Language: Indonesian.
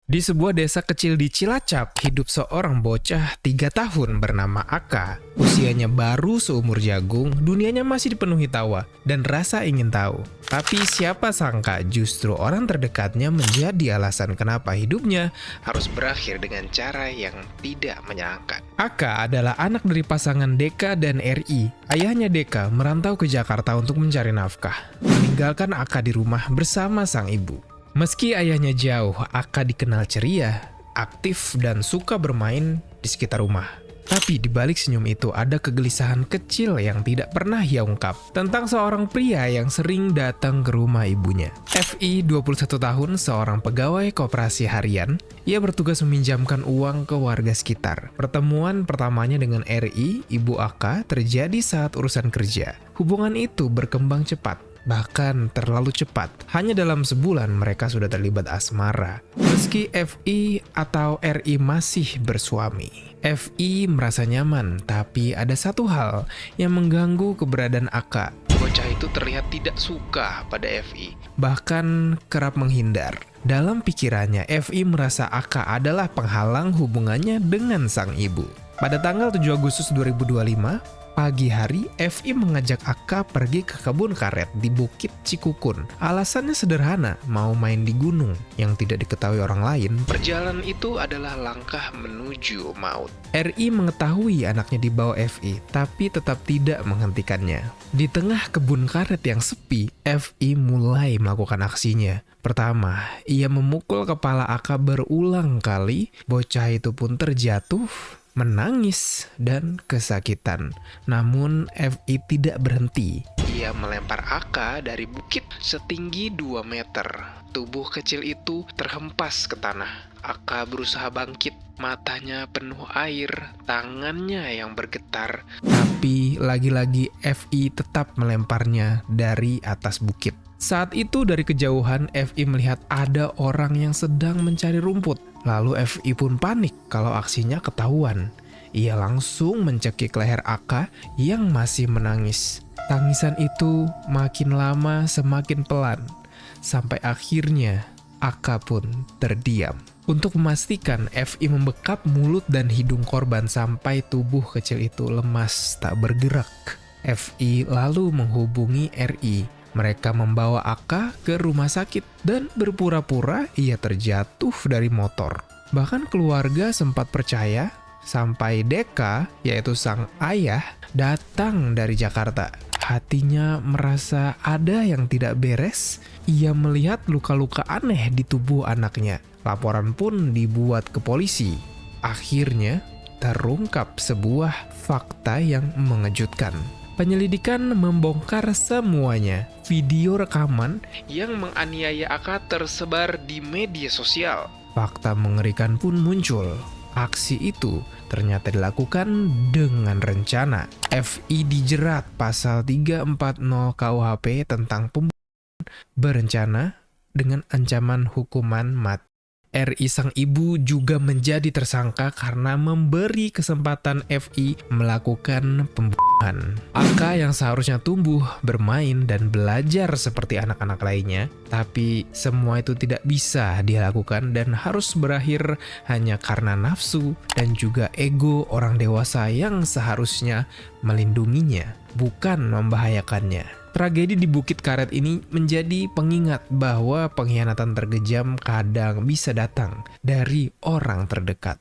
Di sebuah desa kecil di Cilacap, hidup seorang bocah 3 tahun bernama Aka. Usianya baru seumur jagung, dunianya masih dipenuhi tawa dan rasa ingin tahu. Tapi siapa sangka justru orang terdekatnya menjadi alasan kenapa hidupnya harus berakhir dengan cara yang tidak menyenangkan. Aka adalah anak dari pasangan Deka dan RI. Ayahnya Deka merantau ke Jakarta untuk mencari nafkah, meninggalkan Aka di rumah bersama sang ibu. Meski ayahnya jauh, Aka dikenal ceria, aktif, dan suka bermain di sekitar rumah. Tapi di balik senyum itu ada kegelisahan kecil yang tidak pernah ia ungkap tentang seorang pria yang sering datang ke rumah ibunya. FI, 21 tahun, seorang pegawai koperasi harian. Ia bertugas meminjamkan uang ke warga sekitar. Pertemuan pertamanya dengan RI, ibu Aka, terjadi saat urusan kerja. Hubungan itu berkembang cepat. Bahkan terlalu cepat. Hanya dalam sebulan mereka sudah terlibat asmara. Meski FI atau RI masih bersuami, FI merasa nyaman, tapi ada satu hal yang mengganggu keberadaan Aka. Bocah itu terlihat tidak suka pada FI, bahkan kerap menghindar. Dalam pikirannya, FI merasa Aka adalah penghalang hubungannya dengan sang ibu. Pada tanggal 7 Agustus 2025, pagi hari, FI mengajak Aka pergi ke kebun karet di Bukit Cikukun. Alasannya sederhana, mau main di gunung yang tidak diketahui orang lain. Perjalanan itu adalah langkah menuju maut. RI mengetahui anaknya dibawa FI, tapi tetap tidak menghentikannya. Di tengah kebun karet yang sepi, FI mulai melakukan aksinya. Pertama, ia memukul kepala Aka berulang kali. Bocah itu pun terjatuh, menangis, dan kesakitan. Namun FI tidak berhenti. Ia melempar Aka dari bukit setinggi 2 meter. Tubuh kecil itu terhempas ke tanah. Aka berusaha bangkit, matanya penuh air, tangannya yang bergetar. Tapi lagi-lagi FI tetap melemparnya dari atas bukit. Saat itu dari kejauhan FI melihat ada orang yang sedang mencari rumput. Lalu FI pun panik kalau aksinya ketahuan. Ia langsung mencekik leher Aka yang masih menangis. Tangisan itu makin lama semakin pelan, sampai akhirnya Aka pun terdiam. Untuk memastikan, FI membekap mulut dan hidung korban sampai tubuh kecil itu lemas tak bergerak. FI lalu menghubungi RI. Mereka membawa Aka ke rumah sakit dan berpura-pura ia terjatuh dari motor. Bahkan keluarga sempat percaya sampai Deka, yaitu sang ayah, datang dari Jakarta. Hatinya merasa ada yang tidak beres. Ia melihat luka-luka aneh di tubuh anaknya. Laporan pun dibuat ke polisi. Akhirnya terungkap sebuah fakta yang mengejutkan. Penyelidikan membongkar semuanya. Video rekaman yang menganiaya Aka tersebar di media sosial. Fakta mengerikan pun muncul. Aksi itu ternyata dilakukan dengan rencana. FI dijerat pasal 340 KUHP tentang pembunuhan berencana dengan ancaman hukuman mati. RI sang ibu juga menjadi tersangka karena memberi kesempatan FI melakukan pembunuhan. Aka yang seharusnya tumbuh, bermain, dan belajar seperti anak-anak lainnya, tapi semua itu tidak bisa dia lakukan dan harus berakhir hanya karena nafsu dan juga ego orang dewasa yang seharusnya melindunginya, bukan membahayakannya. Tragedi di Bukit Karet ini menjadi pengingat bahwa pengkhianatan terkejam kadang bisa datang dari orang terdekat.